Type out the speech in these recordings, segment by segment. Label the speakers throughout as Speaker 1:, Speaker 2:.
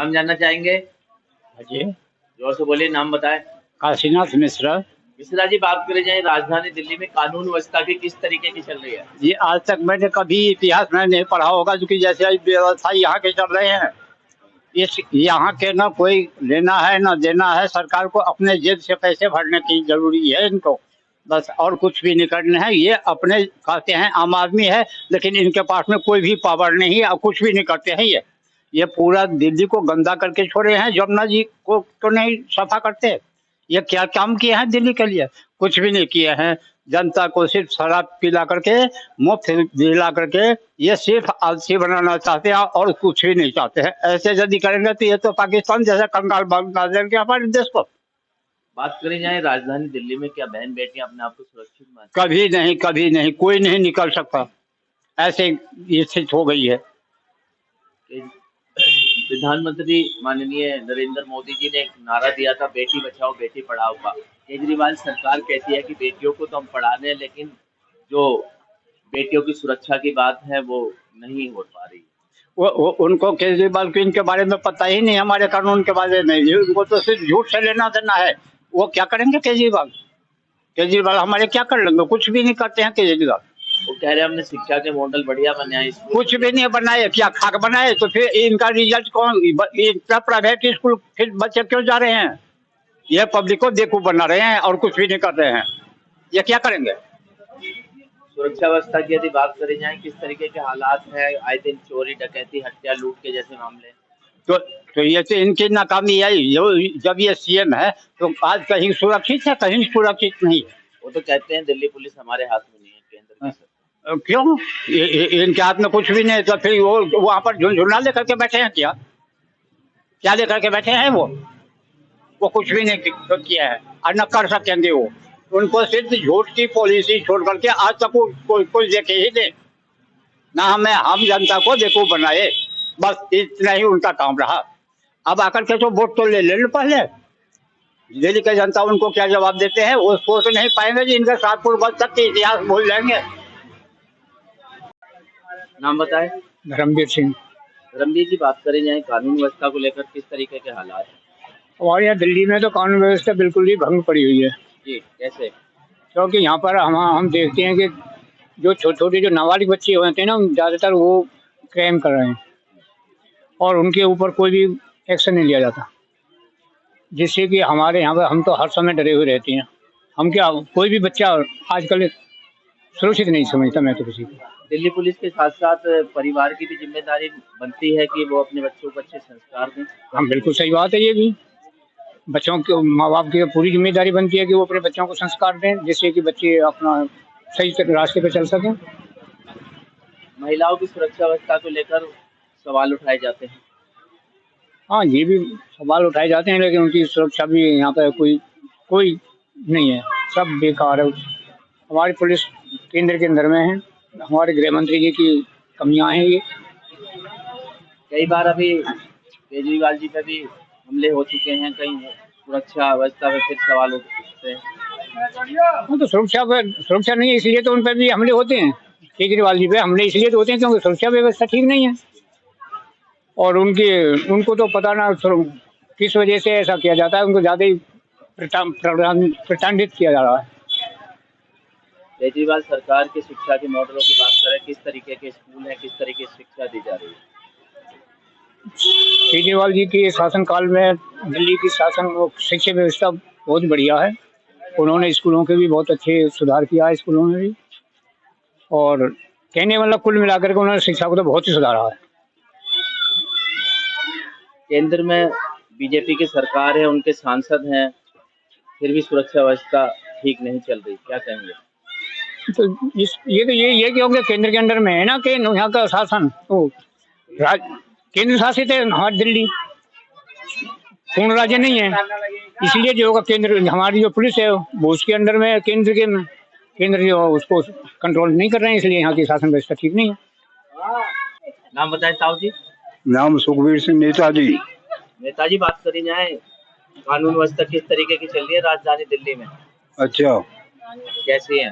Speaker 1: नाम जानना चाहेंगे?
Speaker 2: जी,
Speaker 1: जोर से बोलिए, नाम बताएं।
Speaker 2: काशीनाथ मिश्रा।
Speaker 1: मिश्रा जी, बात करें जाए राजधानी दिल्ली में कानून व्यवस्था की किस तरीके की चल रही है?
Speaker 2: जी, आज तक मैंने कभी इतिहास में नहीं पढ़ा होगा, क्योंकि जैसे अभी व्यवस्था यहाँ के चल रहे हैं, इस यहाँ के ना कोई लेना है ना देना है। सरकार को अपने जेब से पैसे भरने की जरूरी है इनको, बस, और कुछ भी नहीं करना है। ये अपने कहते हैं आम आदमी है, लेकिन इनके पास में कोई भी पावर नहीं है और कुछ भी नहीं करते हैं। ये पूरा दिल्ली को गंदा करके छोड़े हैं। जमुना जी को तो नहीं सफा करते। ये क्या काम किए हैं दिल्ली के लिए? कुछ भी नहीं किए हैं। जनता को सिर्फ शराब पिला करके, मुफ्त दिला करके, ये सिर्फ आलसी बनाना चाहते हैं और कुछ भी नहीं चाहते हैं। ऐसे यदि करेंगे तो ये तो पाकिस्तान जैसा कंगाल बना देंगे हमारे देश को।
Speaker 1: बात करें जाए राजधानी दिल्ली में, क्या बहन बेटियां अपने आप को सुरक्षित मानती हैं?
Speaker 2: कभी नहीं, कभी नहीं, कोई नहीं निकल सकता। ऐसे स्थिति हो गई है।
Speaker 1: प्रधानमंत्री माननीय नरेंद्र मोदी जी ने एक नारा दिया था, बेटी बचाओ बेटी पढ़ाओ का। केजरीवाल सरकार कहती है कि बेटियों को तो हम पढ़ा रहे हैं, लेकिन जो बेटियों की सुरक्षा की बात है वो नहीं हो पा रही।
Speaker 2: वो उनको केजरीवाल को इनके बारे में पता ही नहीं, हमारे कानून के बारे में। उनको तो सिर्फ झूठ से लेना देना है। वो क्या करेंगे केजरीवाल? केजरीवाल हमारे क्या कर लेंगे? कुछ भी नहीं करते हैं केजरीवाल।
Speaker 1: वो कह रहे हैं हमने शिक्षा के मॉडल बढ़िया बनाए।
Speaker 2: कुछ भी नहीं बनाए। क्या खाक बनाए? तो फिर इनका रिजल्ट कौन? इतना प्राइवेट स्कूल फिर बच्चे क्यों जा रहे हैं? ये पब्लिक को बेवकूफ बना रहे हैं और कुछ भी नहीं कर रहे हैं। ये क्या करेंगे?
Speaker 1: सुरक्षा व्यवस्था की यदि बात करी जाए, किस तरीके के हालात हैं? आए दिन चोरी, डकैती, हत्या, लूट के जैसे मामले।
Speaker 2: तो ये तो इनकी नाकामी आई। जब ये सीएम है तो आज कहीं सुरक्षित है, कहीं सुरक्षित नहीं है।
Speaker 1: वो तो कहते हैं दिल्ली पुलिस हमारे हाथ में नहीं है, केंद्र की।
Speaker 2: क्यों? इनके हाथ में कुछ भी नहीं। तो फिर वो वहां पर झुनझुना लेकर के बैठे हैं क्या? क्या लेकर के बैठे हैं वो कुछ भी नहीं किया है और न कर सकेंगे वो। उनको सिर्फ झूठ की पॉलिसी छोड़ करके आज तक कोई देखे ही नहीं ना। हम जनता को बेवकूफ बनाए, बस इतना ही उनका काम रहा। अब आकर के तो वोट तो ले लो पहले। दिल्ली की जनता उनको क्या जवाब देते हैं वो सोच नहीं पाएंगे जी। इनके शाहपुर बच तक के इतिहास भूल जाएंगे।
Speaker 1: नाम बताए।
Speaker 2: धर्मवीर सिंह।
Speaker 1: धर्मवीर जी, बात करें जाए कानून व्यवस्था को लेकर, किस तरीके के हालात हैं?
Speaker 2: और यहाँ दिल्ली में तो कानून व्यवस्था बिल्कुल ही भंग पड़ी हुई है।
Speaker 1: जी, कैसे?
Speaker 2: क्योंकि यहाँ पर हम देखते हैं कि जो छोटे जो नाबालिग बच्चे होते हैं ना, ज़्यादातर वो क्राइम कर रहे हैं और उनके ऊपर कोई भी एक्शन नहीं लिया जाता, जिससे कि हमारे यहाँ पर हम तो हर समय डरे हुए रहते हैं। हम क्या, कोई भी बच्चा आजकल सुरक्षित नहीं समझता मैं तो किसी को।
Speaker 1: दिल्ली पुलिस के साथ साथ परिवार की भी जिम्मेदारी बनती है कि वो अपने बच्चों को अच्छे संस्कार दें।
Speaker 2: हम बिल्कुल सही बात है। ये भी बच्चों के माँ बाप की पूरी जिम्मेदारी बनती है कि वो अपने बच्चों को संस्कार दें, जिससे कि बच्चे अपना सही रास्ते पर चल सकें।
Speaker 1: महिलाओं की सुरक्षा व्यवस्था को लेकर सवाल उठाए जाते हैं।
Speaker 2: हाँ, ये भी सवाल उठाए जाते हैं, लेकिन उनकी सुरक्षा भी यहाँ पर कोई नहीं है। सब बेकार है। हमारी पुलिस केंद्र के अंदर में है। हमारे गृह मंत्री जी की कमियां हैं ये।
Speaker 1: कई बार अभी केजरीवाल जी पे भी हमले हो चुके हैं, कहीं सुरक्षा व्यवस्था पे फिर सवाल उठते हैं।
Speaker 2: हाँ, तो सुरक्षा नहीं है, इसलिए तो उन पर भी हमले होते हैं। केजरीवाल जी पे हमले इसलिए तो होते हैं क्योंकि सुरक्षा व्यवस्था ठीक नहीं है और उनको तो पता ना किस वजह से ऐसा किया जाता है। उनको ज्यादा ही प्रताड़ित किया जा रहा है।
Speaker 1: केजरीवाल सरकार की शिक्षा के मॉडलों की बात करें, किस तरीके के स्कूल हैं, किस तरीके की शिक्षा दी जा रही है?
Speaker 2: केजरीवाल जी के शासनकाल में दिल्ली की शिक्षा व्यवस्था बहुत बढ़िया है। उन्होंने स्कूलों के भी बहुत अच्छे सुधार किया है, स्कूलों में भी। और कहने वाला कुल मिलाकर के उन्होंने शिक्षा को तो बहुत ही सुधारा है।
Speaker 1: केंद्र में बीजेपी की सरकार है, उनके सांसद हैं, फिर भी सुरक्षा व्यवस्था ठीक नहीं चल रही, क्या कहेंगे?
Speaker 2: तो ये क्योंकि केंद्र के अंदर में है ना कि यहाँ का शासन तो केंद्र शासित है। हमारी दिल्ली पूर्ण राज्य नहीं है, इसलिए जो होगा केंद्र, हमारी जो पुलिस है वो उसके अंडर में, केंद्र जो उसको कंट्रोल नहीं कर रहे हैं, इसलिए यहाँ की शासन व्यवस्था ठीक नहीं है।
Speaker 1: नाम बताएं साहब जी।
Speaker 3: नाम सुखबीर सिंह नेताजी।
Speaker 1: नेताजी, बात करी जाए कानून व्यवस्था किस तरीके की चल रही है राजधानी दिल्ली में?
Speaker 3: अच्छा,
Speaker 1: कैसी है?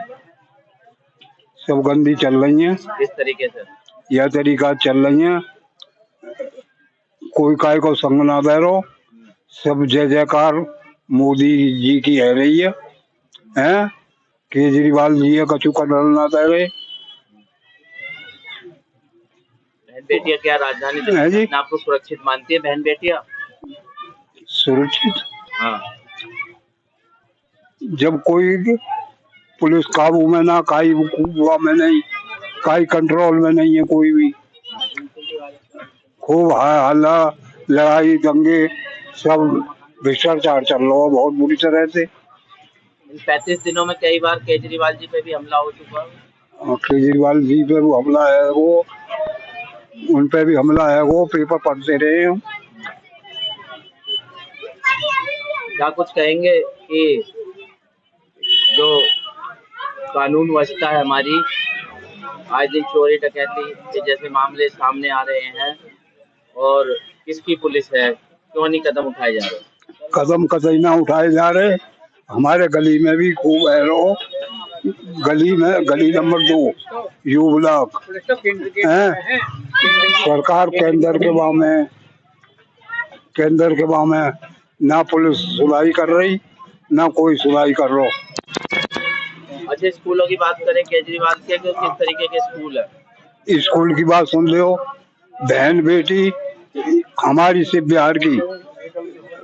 Speaker 3: सब गंदी चल रही हैं।
Speaker 1: किस तरीके से?
Speaker 3: यह तरीका चल रही हैं कोई काय को संग ना दे रहो, सब जय जयकार मोदी जी की है रही है, हैं? केजरीवाल जी है कछु कदर ना दे रहे,
Speaker 1: बहन बेटियां क्या राजधानी
Speaker 3: है
Speaker 1: दिल्ली
Speaker 3: जी।
Speaker 1: में आपको सुरक्षित मानती है बहन बेटियां?
Speaker 3: सुरक्षित
Speaker 1: हाँ।
Speaker 3: जब कोई पुलिस काबू में ना, काई हुआ में नहीं, काई कंट्रोल में नहीं है कोई भी, खूब हल्ला लड़ाई दंगे सब भ्रष्टाचार चल रहा है बहुत बुरी तरह से।
Speaker 1: इन 35 दिनों में कई बार केजरीवाल जी पे भी हमला हो चुका है।
Speaker 3: और केजरीवाल जी पे वो हमला है, वो उन पे भी हमला है, वो पेपर पढ़ते रहे हम।
Speaker 1: क्या कुछ कहेंगे कि जो कानून व्यवस्था है हमारी, आज दिन चोरी डकैती के जैसे मामले सामने आ रहे हैं, और किसकी पुलिस है, क्यों नहीं कदम उठाए जा रहे?
Speaker 3: कदम कतई ना उठाए जा रहे। हमारे गली में भी खूब है रो, गली में गली नंबर 2 यू ब्लॉक है, सरकार केंद्र के वाम में ना पुलिस सुधाई कर रही ना कोई सुधाई कर रहा।
Speaker 1: अच्छा, स्कूलों की बात करें केजरीवाल के, तो किस तरीके के स्कूल है?
Speaker 3: स्कूल की बात सुन लो, बहन बेटी हमारी सिर्फ बिहार की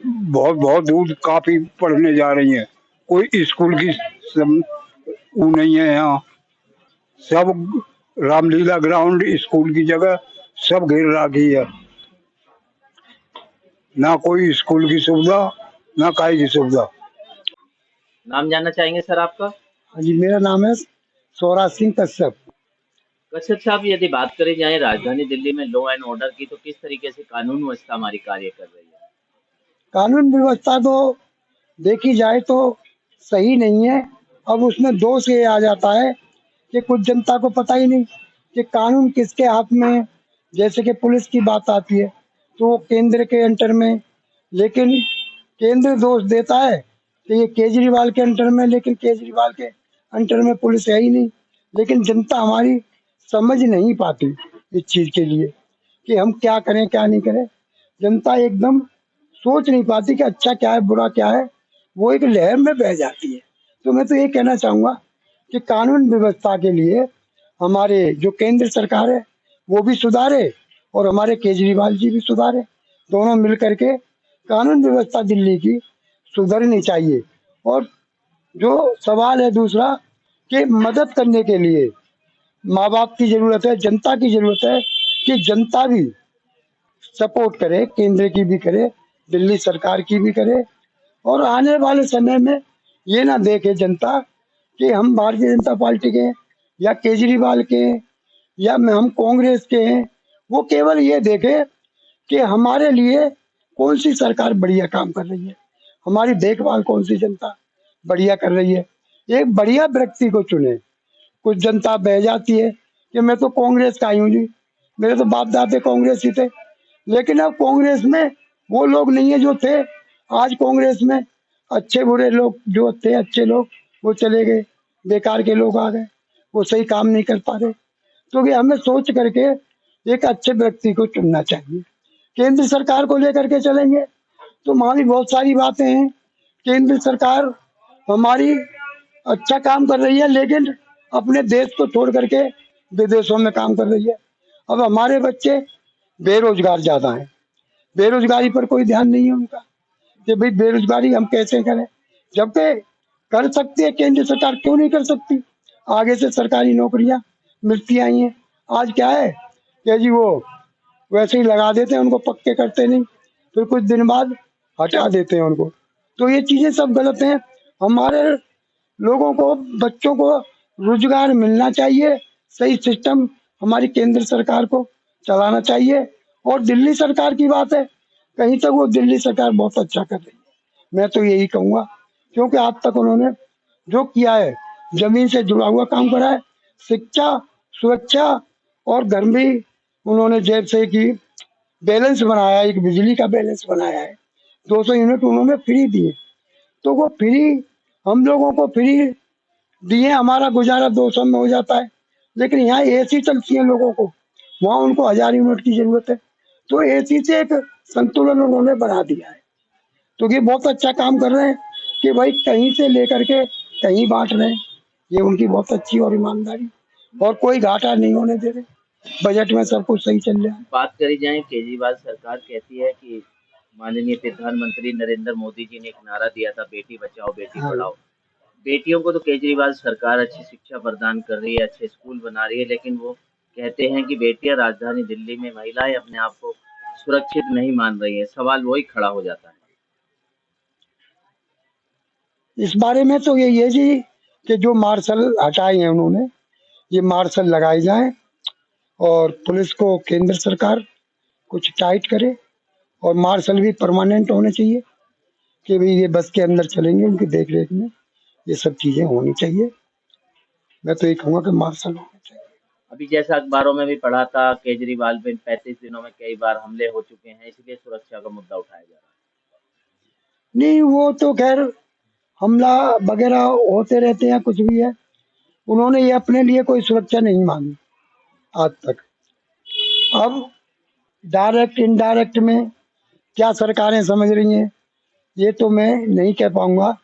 Speaker 3: बहुत बहुत दूर काफी पढ़ने जा रही हैं, कोई स्कूल की वो नहीं है यहाँ, सब रामलीला ग्राउंड स्कूल की जगह सब घेर रखी है, ना कोई स्कूल की सुविधा ना काई की सुविधा।
Speaker 1: नाम जानना चाहेंगे सर आपका?
Speaker 3: जी मेरा नाम है सौराज सिंह कश्यप।
Speaker 1: कश्यप साहब, यदि बात करें जाए राजधानी दिल्ली में लॉ एंड ऑर्डर की, तो किस तरीके से कानून व्यवस्था हमारी कार्य कर रही है?
Speaker 4: कानून व्यवस्था तो देखी जाए तो सही नहीं है। अब उसमें दोष ये आ जाता है कि कुछ जनता को पता ही नहीं कि कानून किसके हाथ में है। जैसे कि पुलिस की बात आती है तो वो केंद्र के अंटर में, लेकिन केंद्र दोष देता है कि ये केजरीवाल के अंटर में, लेकिन केजरीवाल के अंटर में पुलिस है ही नहीं। लेकिन जनता हमारी समझ नहीं पाती इस चीज़ के लिए कि हम क्या करें क्या नहीं करें। जनता एकदम सोच नहीं पाती कि अच्छा क्या है बुरा क्या है, वो एक लहर में बह जाती है। तो मैं तो ये कहना चाहूँगा कि कानून व्यवस्था के लिए हमारे जो केंद्र सरकार है वो भी सुधारे और हमारे केजरीवाल जी भी सुधारे, दोनों मिल करके कानून व्यवस्था दिल्ली की सुधरनी चाहिए। और जो सवाल है दूसरा कि मदद करने के लिए माँ बाप की ज़रूरत है, जनता की ज़रूरत है कि जनता भी सपोर्ट करे, केंद्र की भी करे, दिल्ली सरकार की भी करे, और आने वाले समय में ये ना देखे जनता कि हम भारतीय जनता पार्टी के हैं या केजरीवाल के हैं या हम कांग्रेस के हैं। वो केवल ये देखे कि हमारे लिए कौन सी सरकार बढ़िया काम कर रही है, हमारी देखभाल कौन सी जनता बढ़िया कर रही है, एक बढ़िया व्यक्ति को चुने। कुछ जनता बह जाती है कि मैं तो कांग्रेस का ही हूँ जी, मेरे तो बाप दादे कांग्रेस ही थे, लेकिन अब कांग्रेस में वो लोग नहीं है जो थे। आज कांग्रेस में अच्छे बुरे लोग जो थे, अच्छे लोग वो चले गए, बेकार के लोग आ गए, वो सही काम नहीं कर पा रहे। तो ये हमें सोच करके एक अच्छे व्यक्ति को चुनना चाहिए। केंद्र सरकार को लेकर के चलेंगे तो वहाँ भी बहुत सारी बातें हैं। केंद्र सरकार हमारी अच्छा काम कर रही है, लेकिन अपने देश को छोड़ करके विदेशों में काम कर रही है। अब हमारे बच्चे बेरोजगार ज़्यादा हैं, बेरोजगारी पर कोई ध्यान नहीं है उनका कि भाई बेरोजगारी हम कैसे करें, जबकि कर सकती है केंद्र सरकार, क्यों नहीं कर सकती। आगे से सरकारी नौकरियां मिलती आई हैं। आज क्या है कि जी वो वैसे ही लगा देते हैं, उनको पक्के करते नहीं, फिर कुछ दिन बाद हटा देते हैं उनको। तो ये चीज़ें सब गलत हैं। हमारे लोगों को, बच्चों को रोजगार मिलना चाहिए, सही सिस्टम हमारी केंद्र सरकार को चलाना चाहिए। और दिल्ली सरकार की बात है, कहीं तक वो दिल्ली सरकार बहुत अच्छा कर रही है, मैं तो यही कहूँगा, क्योंकि आज तक उन्होंने जो किया है जमीन से जुड़ा हुआ काम करा है, शिक्षा, सुरक्षा और घर भी उन्होंने जैसे कि बैलेंस बनाया, एक बिजली का बैलेंस बनाया है, 200 यूनिट उन्होंने फ्री दिए। तो वो फ्री हम लोगों को फ्री दिए, हमारा गुजारा 200 में हो जाता है, लेकिन यहाँ एसी चलती है लोगों को, वहाँ उनको 1000 यूनिट की जरूरत है। तो एसी से एक संतुलन उन्होंने बना दिया है। तो ये बहुत अच्छा काम कर रहे हैं कि भाई कहीं से लेकर के कहीं बांट रहे हैं। ये उनकी बहुत अच्छी और ईमानदारी, और कोई घाटा नहीं होने दे रहे। बजट में सब कुछ सही चल रहा है।
Speaker 1: बात करी जाए, केजरीवाल सरकार कहती है कि माननीय प्रधानमंत्री नरेंद्र मोदी जी ने एक नारा दिया था, बेटी बचाओ बेटी
Speaker 4: हाँ।
Speaker 1: पढ़ाओ। बेटियों को तो केजरीवाल सरकार अच्छी शिक्षा प्रदान कर रही है, अच्छे स्कूल बना रही है, लेकिन वो कहते हैं कि बेटियां राजधानी दिल्ली में महिलाएं अपने आप को सुरक्षित नहीं मान रही है। सवाल वही खड़ा हो जाता है।
Speaker 4: इस बारे में तो यही है जी कि जो मार्शल हटाए हैं उन्होंने, ये मार्शल लगाए जाएं और पुलिस को केंद्र सरकार कुछ टाइट करे, और मार्शल भी परमानेंट होने चाहिए कि भाई ये बस के अंदर चलेंगे, उनकी देख रेख में ये सब चीजें होनी चाहिए। मैं तो ये कहूँगा कि मार्शल होना चाहिए।
Speaker 1: अभी जैसा अखबारों में भी पढ़ा था, केजरीवाल पे 35 दिनों में कई बार हमले हो चुके हैं, इसलिए सुरक्षा का मुद्दा उठाया जा रहा है।
Speaker 4: नहीं, वो तो खैर हमला वगैरह होते रहते हैं, कुछ भी है। उन्होंने ये अपने लिए कोई सुरक्षा नहीं मांगी आज तक। अब डायरेक्ट इनडायरेक्ट में क्या सरकारें समझ रही हैं ये तो मैं नहीं कह पाऊंगा,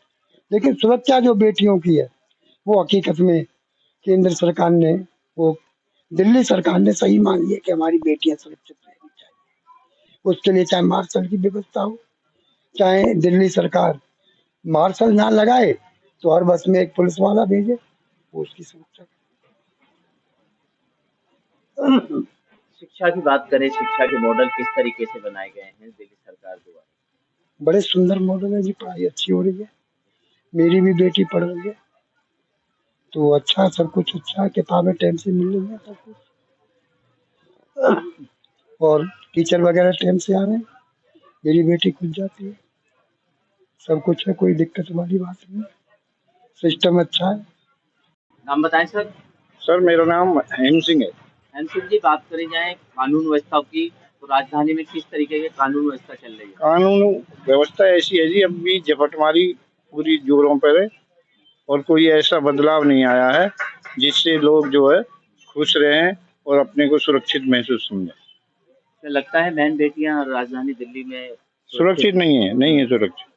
Speaker 4: लेकिन सुरक्षा जो बेटियों की है वो हकीकत में केंद्र सरकार ने, वो दिल्ली सरकार ने सही मान लिया कि हमारी बेटियां सुरक्षित रहनी चाहिए। उसके लिए चाहे मार्शल की व्यवस्था हो, चाहे दिल्ली सरकार मार्शल ना लगाए तो हर बस में एक पुलिस वाला भेजे, वो उसकी सुरक्षा करे।
Speaker 1: शिक्षा की बात करें, शिक्षा के मॉडल किस तरीके से बनाए गए हैं दिल्ली सरकार द्वारा?
Speaker 4: बड़े सुंदर मॉडल है जी, पढ़ाई अच्छी हो रही है। मेरी भी बेटी पढ़ रही है, तो अच्छा, सब कुछ अच्छा है। किताबें टाइम से मिल रही है, सब कुछ, और टीचर वगैरह टाइम से आ रहे हैं। मेरी बेटी खुद जाती है, सब कुछ है, कोई दिक्कत वाली बात नहीं। सिस्टम अच्छा है।
Speaker 1: नाम बताएं सर।
Speaker 3: सर मेरा नाम हेम सिंह है।
Speaker 1: हेम सिंह जी, बात करी जाए कानून व्यवस्था की, तो राजधानी में किस तरीके की कानून व्यवस्था चल रही है?
Speaker 3: कानून व्यवस्था ऐसी है जी, अब भी झपटमारी पूरी जोरों पर है और कोई ऐसा बदलाव नहीं आया है जिससे लोग जो है खुश रहें और अपने को सुरक्षित महसूस समझें।
Speaker 1: तो लगता है बहन बेटियां राजधानी दिल्ली में
Speaker 3: सुरक्षित नहीं है सुरक्षित।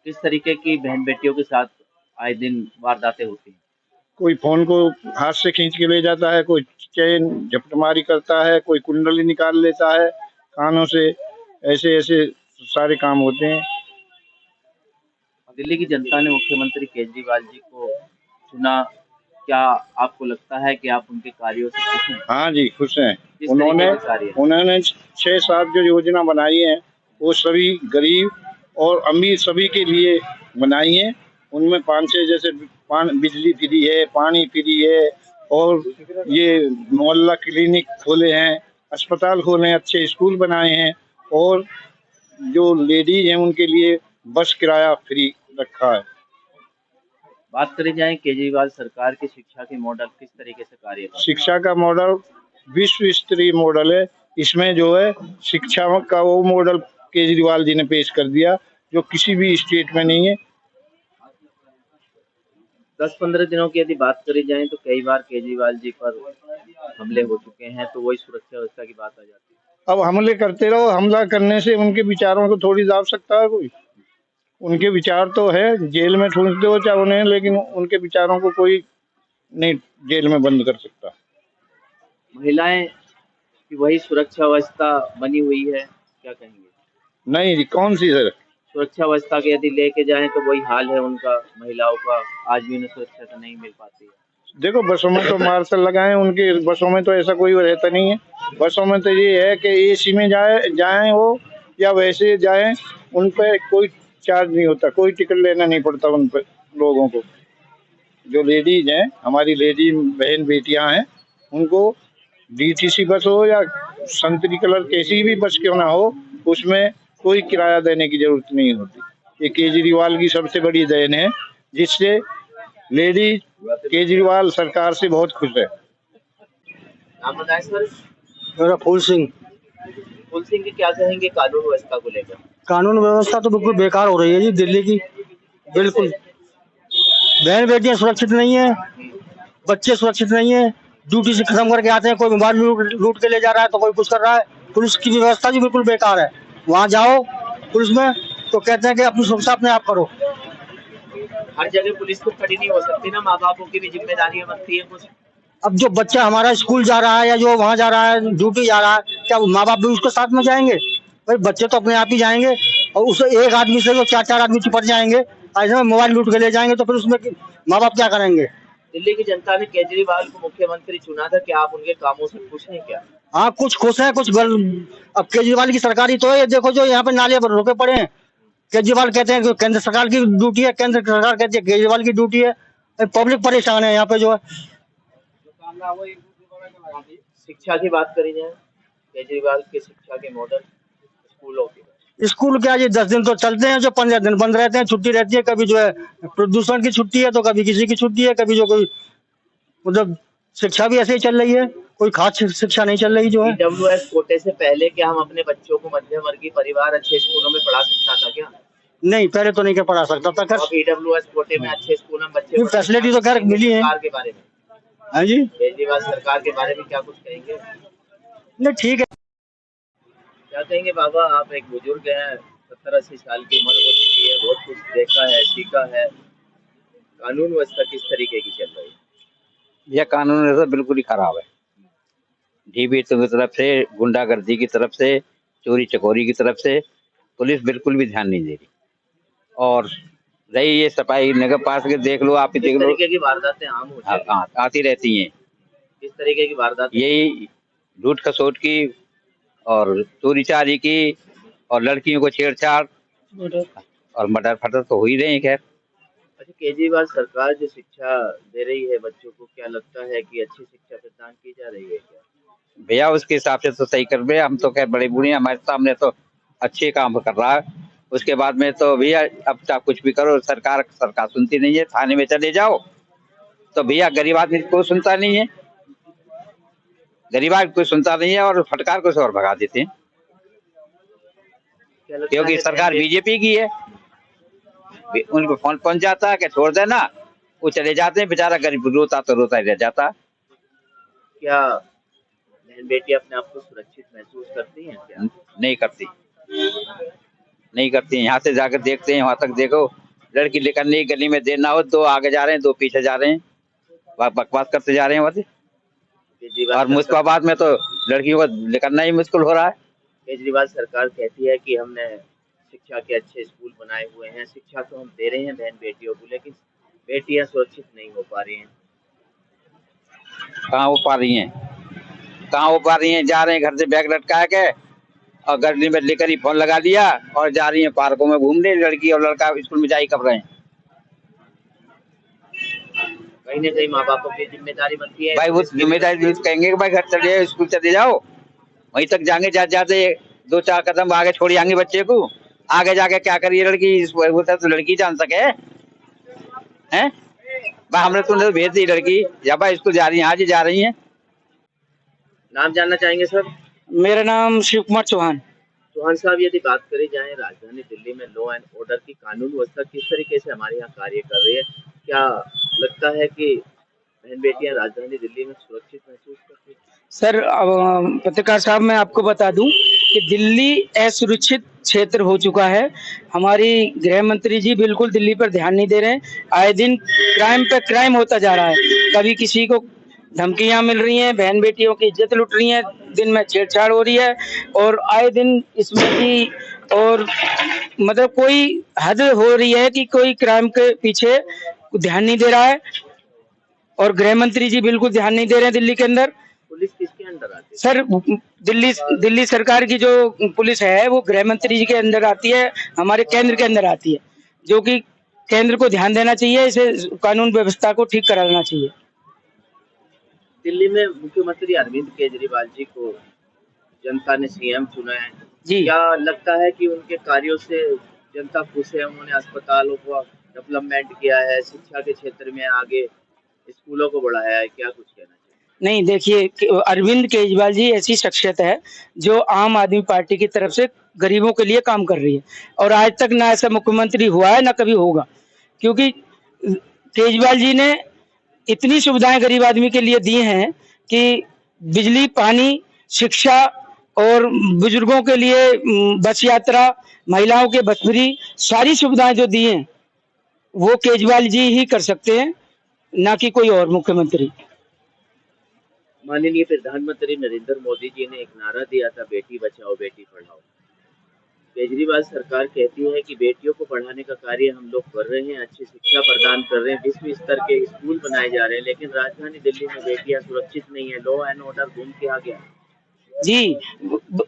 Speaker 1: किस तरीके की बहन बेटियों के साथ आए दिन वारदातें होती हैं?
Speaker 3: कोई फोन को हाथ से खींच के ले जाता है, कोई चेन झपटमारी करता है, कोई कुंडली निकाल लेता है कानों से, ऐसे ऐसे सारे काम होते हैं।
Speaker 1: दिल्ली की जनता ने मुख्यमंत्री केजरीवाल जी को चुना, क्या आपको लगता है कि आप उनके कार्यों से खुश हैं?
Speaker 3: हाँ जी, खुश हैं।
Speaker 1: किस तरीके के कार्य?
Speaker 3: उन्होंने 6-7 जो योजना बनाई है वो सभी गरीब और अमीर सभी के लिए बनाई है। उनमें 5-6 जैसे बिजली फ्री है, पानी फ्री है, और ये मोहल्ला क्लिनिक खोले हैं, अस्पताल खोले हैं, अच्छे स्कूल बनाए हैं, और जो लेडीज हैं उनके लिए बस किराया फ्री रखा है।
Speaker 1: बात करी जाए केजरीवाल सरकार की शिक्षा के मॉडल किस तरीके से कार्य करते हैं?
Speaker 3: शिक्षा का मॉडल विश्व स्तरीय मॉडल है। इसमें जो है शिक्षा का वो मॉडल केजरीवाल जी ने पेश कर दिया जो किसी भी स्टेट में नहीं है।
Speaker 1: 10-15 दिनों की यदि बात करी जाए तो कई बार केजरीवाल जी पर हमले हो चुके हैं, तो वही सुरक्षा व्यवस्था की बात आ जाती है।
Speaker 3: अब हमले करते रहो, हमला करने से उनके विचारों को थोड़ी दाब सकता है कोई। उनके विचार तो है, जेल में ठूंस दो चाहे उन्हें, लेकिन उनके विचारों को कोई नहीं जेल में बंद कर सकता।
Speaker 1: महिलाएं की वही सुरक्षा व्यवस्था बनी हुई है, क्या कहेंगे?
Speaker 3: नहीं जी, कौन सी सर?
Speaker 1: सुरक्षा व्यवस्था के यदि लेके जाएं तो वही हाल है उनका, महिलाओं का आज भी उन्हें सुरक्षा तो नहीं मिल पाती है।
Speaker 3: देखो, बसों में तो मार्शल लगाए, उनके बसों में तो ऐसा कोई रहता नहीं है। बसों में तो ये है कि एसी में जाएं वो, या वैसे जाएं, उन पर कोई चार्ज नहीं होता, कोई टिकट लेना नहीं पड़ता उन पर लोगों को। जो लेडीज हैं, हमारी लेडी बहन बेटियां हैं, उनको डीटीसी बस हो या संतरी कलर कैसी भी बस क्यों ना हो, उसमें कोई किराया देने की जरूरत नहीं होती। ये केजरीवाल की सबसे बड़ी देन है, जिससे लेडी केजरीवाल सरकार से बहुत खुश है।
Speaker 1: आप बताएं सर।
Speaker 2: मेरा फूल सिंह।
Speaker 1: फूल सिंह जी, क्या कहेंगे कानून व्यवस्था को लेकर?
Speaker 2: कानून व्यवस्था तो बिल्कुल बेकार हो रही है जी दिल्ली की, बिल्कुल। बहन बेटियां सुरक्षित नहीं है, बच्चे सुरक्षित नहीं है। ड्यूटी से खत्म करके आते हैं, कोई मोबाइल लूट के ले जा रहा है तो कोई कुछ कर रहा है। पुलिस की व्यवस्था भी बिल्कुल बेकार है। वहाँ जाओ पुलिस में तो कहते हैं कि अपनी सुरक्षा अपने आप करो।
Speaker 1: हर जगह पुलिस तो खड़ी नहीं हो सकती ना, माँ बापों की भी जिम्मेदारियां बनती है कुछ।
Speaker 2: अब जो बच्चा हमारा स्कूल जा रहा है या जो वहाँ जा रहा है ड्यूटी जा रहा है, क्या माँ बाप भी उसके साथ में जाएंगे? भाई बच्चे तो अपने आप ही जाएंगे, और उस एक आदमी से जो चार चार आदमी चिपट जाएंगे, ऐसे में मोबाइल लूट के ले जाएंगे, तो फिर उसमें माँ बाप क्या करेंगे?
Speaker 1: दिल्ली की जनता ने केजरीवाल को मुख्यमंत्री चुना था, क्या आप उनके कामों से खुश हैं क्या?
Speaker 2: हाँ, कुछ खुश है कुछ अब केजरीवाल की सरकारी तो है, देखो जो यहाँ पे नाले पर रोके पड़े हैं। केजरीवाल कहते हैं कि केंद्र सरकार की ड्यूटी है, केंद्र सरकार कहती है केजरीवाल की ड्यूटी है। पब्लिक परेशान है यहाँ पे जो है।
Speaker 1: शिक्षा की बात करी जाए, केजरीवाल के शिक्षा के मॉडल स्कूलों की।
Speaker 2: स्कूल क्या जी 10 दिन तो चलते हैं, जो 15 दिन बंद रहते हैं, छुट्टी रहती है। कभी जो है प्रदूषण की छुट्टी है, तो कभी किसी की छुट्टी है, कभी जो कोई मतलब शिक्षा भी ऐसे ही चल रही है, कोई खास शिक्षा नहीं चल रही जो है।
Speaker 1: EWS कोटे से पहले क्या हम अपने बच्चों को मध्यम वर्गीय परिवार अच्छे स्कूलों में पढ़ा सकता था क्या?
Speaker 2: नहीं, पहले तो नहीं क्या पढ़ा सकता था।
Speaker 1: अब EWS कोटे में अच्छे स्कूल में बच्चे
Speaker 2: फैसिलिटी तो खैर मिली है।
Speaker 1: सरकार के बारे में,
Speaker 2: हाँ जी,
Speaker 1: केजरीवाल सरकार के बारे में क्या कुछ कहेंगे?
Speaker 2: नहीं ठीक है।
Speaker 1: क्या कहेंगे बाबा, आप एक बुजुर्ग हैं, 70-80 साल की उम्र हो चुकी है, बहुत कुछ देखा है सीखा है, कानून व्यवस्था किस तरीके की चल रही है?
Speaker 5: यह कानून व्यवस्था बिल्कुल ही खराब है। ढीबीतों की तरफ से, गुंडागर्दी की तरफ से, चोरी चकोरी की तरफ से पुलिस बिल्कुल भी ध्यान नहीं दे रही। और रही ये सफाई नगर पास के देख लो, आप ही देख लो,
Speaker 1: तरीके की वारदातें आम हो जाती हैं।
Speaker 5: आती रहती हैं।
Speaker 1: किस तरीके की वारदात?
Speaker 5: यही लूट खसोट की और चोरी चारी की और लड़कियों को छेड़छाड़ और मर्डर फटर तो हो ही रहे हैं। खैर,
Speaker 1: अच्छा, केजरीवाल सरकार जो शिक्षा दे रही है बच्चों को, क्या लगता है कि अच्छी शिक्षा प्रदान की जा रही है क्या?
Speaker 5: भैया उसके हिसाब से तो सही कर रहे हैं। हम तो खैर बड़े बूढ़े, हमारे सामने तो अच्छे काम कर रहा है। उसके बाद में तो भैया अब चाहे कुछ भी करो, सरकार सुनती नहीं है। थाने में चले जाओ तो भैया गरीब आदमी को सुनता नहीं है, गरीब आदमी को सुनता नहीं है और फटकार को और भगा देते हैं, क्योंकि सरकार बीजेपी की है। उनको फोन पहुंच जाता है कि छोड़ देना, वो चले जाते हैं। बेचारा गरीब रोता तो रोता ही रह जाता।
Speaker 1: क्या बहन बेटी अपने आप को सुरक्षित महसूस करती हैं क्या?
Speaker 5: नहीं करती, नहीं करती। यहाँ से जाकर देखते हैं, वहां तक देखो, लड़की निकलने की गली में देर ना हो, 2 आगे जा रहे हैं 2 पीछे जा रहे हैं, बकवास करते जा रहे हैं वैसे। और मुस्ताबाद में तो लड़कियों को निकलना ही मुश्किल हो रहा है।
Speaker 1: केजरीवाल सरकार कहती है कि हमने शिक्षा के अच्छे स्कूल बनाए हुए हैं, शिक्षा तो हम दे रहे हैं बहन बेटियों को, लेकिन बेटियां सुरक्षित नहीं हो पा रही हैं।
Speaker 5: कहाँ हो पा रही हैं, कहाँ हो पा रही हैं? जा रहे हैं घर से बैग लटका के और गर्मी में लेकर ही फोन लगा दिया और जा रही है पार्कों में घूमने। लड़की और लड़का स्कूल में जाई कब रहे हैं।
Speaker 1: कहीं ना कहीं माँ बापों की जिम्मेदारी बनती है।
Speaker 5: भाई वो जिम्मेदारी कहेंगे कि भाई घर चले जाओ, स्कूल चले जाओ, वहीं तक जाएंगे। जाते 2-4 कदम आगे छोड़ आएंगे बच्चे को, आगे जाके क्या करिए लड़की, तो लड़की जान सके हैं। भाई हमने तुमने भेज दी लड़की, या भाई स्कूल जा रही है, आज ही जा रही है।
Speaker 1: नाम जानना चाहेंगे सर?
Speaker 6: मेरा नाम शिव कुमार चौहान।
Speaker 1: चौहान साहब, यदि बात करी जाए राजधानी दिल्ली में लॉ एंड ऑर्डर की कानून व्यवस्था किस तरीके से हमारे यहाँ कार्य कर रही है, क्या लगता है कि बहन बेटियां राजधानी दिल्ली में सुरक्षित महसूस करती हैं?
Speaker 6: सर पत्रकार साहब, मैं आपको बता दूं कि दिल्ली असुरक्षित क्षेत्र हो चुका है। हमारी गृह मंत्री जी बिल्कुल दिल्ली पर ध्यान नहीं दे रहे हैं। आए दिन क्राइम पे क्राइम होता जा रहा है। कभी किसी को धमकियां मिल रही हैं, बहन बेटियों की इज्जत लुट रही है, दिन में छेड़छाड़ हो रही है, और आए दिन इसमें भी और मतलब कोई हद हो रही है कि कोई क्राइम के पीछे ध्यान नहीं दे रहा है। और गृह मंत्री जी बिल्कुल ध्यान नहीं दे रहे हैं दिल्ली के अंदर।
Speaker 1: पुलिस किसके अंदर आती है?
Speaker 6: सर दिल्ली सरकार की जो पुलिस है वो गृह मंत्री जी के अंदर आती है, हमारे केंद्र के अंदर आती है, जो कि केंद्र को ध्यान देना चाहिए, इसे कानून व्यवस्था को ठीक कराना चाहिए।
Speaker 1: दिल्ली में मुख्यमंत्री अरविंद केजरीवाल जी को जनता ने सीएम चुना है
Speaker 6: जी।
Speaker 1: क्या लगता है कि उनके कार्यों से जनता खुश है? उन्होंने अस्पतालों को डेवलपमेंट किया है, शिक्षा के क्षेत्र में आगे स्कूलों को बढ़ाया है, क्या कुछ कहना चाहिए?
Speaker 6: नहीं, देखिए, अरविंद केजरीवाल जी ऐसी शख्सियत है जो आम आदमी पार्टी की तरफ से गरीबों के लिए काम कर रही है, और आज तक ना ऐसा मुख्यमंत्री हुआ है ना कभी होगा, क्योंकि केजरीवाल जी ने इतनी सुविधाएं गरीब आदमी के लिए दी हैं कि बिजली, पानी, शिक्षा और बुजुर्गों के लिए बस यात्रा, महिलाओं के बस फ्री, सारी सुविधाएं जो दी हैं वो केजरीवाल जी ही कर सकते हैं, ना कि कोई और मुख्यमंत्री।
Speaker 1: माननीय प्रधानमंत्री नरेंद्र मोदी जी ने एक नारा दिया था, बेटी बचाओ बेटी पढ़ाओ। केजरीवाल सरकार कहती है कि बेटियों को पढ़ाने का कार्य हम लोग कर रहे हैं, अच्छी शिक्षा प्रदान कर रहे हैं, विश्व स्तर के स्कूल बनाए जा रहे हैं, लेकिन राजधानी दिल्ली में बेटियां सुरक्षित नहीं है, लॉ एंड ऑर्डर गुम किया गया।
Speaker 6: जी,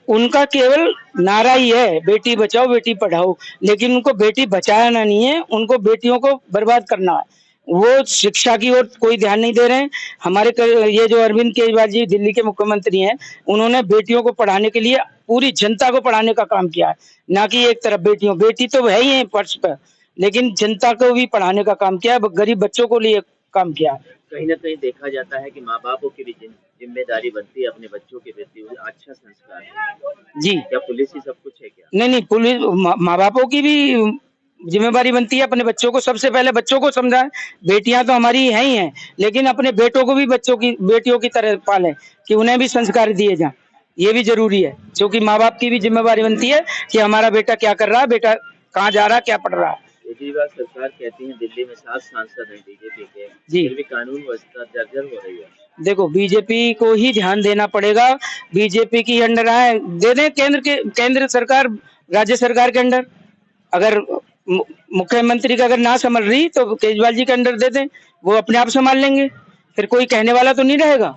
Speaker 6: उनका केवल नारा ही है बेटी बचाओ बेटी पढ़ाओ, लेकिन उनको बेटी बचाना नहीं है, उनको बेटियों को बर्बाद करना है। वो शिक्षा की ओर कोई ध्यान नहीं दे रहे हैं। हमारे ये जो अरविंद केजरीवाल जी दिल्ली के मुख्यमंत्री हैं, उन्होंने बेटियों को पढ़ाने के लिए पूरी जनता को पढ़ाने का काम किया है, ना कि एक तरफ बेटी तो है ही है फर्श पर, लेकिन जनता को भी पढ़ाने का काम किया है, गरीब बच्चों को लिए काम किया है।
Speaker 1: कहीं ना कहीं देखा जाता है कि माँ बापों की भी जिम्मेदारी बनती है अपने बच्चों के प्रति अच्छा संस्कार।
Speaker 6: जी,
Speaker 1: क्या पुलिस ही सब कुछ है क्या?
Speaker 6: नहीं, पुलिस माँ बापों की भी जिम्मेदारी बनती है अपने बच्चों को, सबसे पहले बच्चों को समझाएं। बेटियां तो हमारी है ही हैं, लेकिन अपने बेटों को भी बेटियों की तरह पालें, कि उन्हें भी संस्कार दिए जाएं। ये भी जरूरी है, क्योंकि माँ बाप की भी जिम्मेदारी बनती है कि हमारा बेटा क्या कर रहा है, बेटा कहाँ जा रहा है, क्या पढ़ रहा है।
Speaker 1: केजरीवाल सरकार कहती है दिल्ली में 7 सांसद हैं बीजेपी के,
Speaker 6: जी,
Speaker 1: फिर भी कानून व्यवस्था जर्जर हो रही है।
Speaker 6: देखो, बीजेपी को ही ध्यान देना पड़ेगा, बीजेपी की अंडर आए, दे दें केंद्र सरकार, राज्य सरकार के अंडर। अगर मुख्यमंत्री का अगर ना संभल रही तो केजरीवाल जी के अंडर दे दें, वो अपने आप संभाल लेंगे, फिर कोई कहने वाला तो नहीं रहेगा।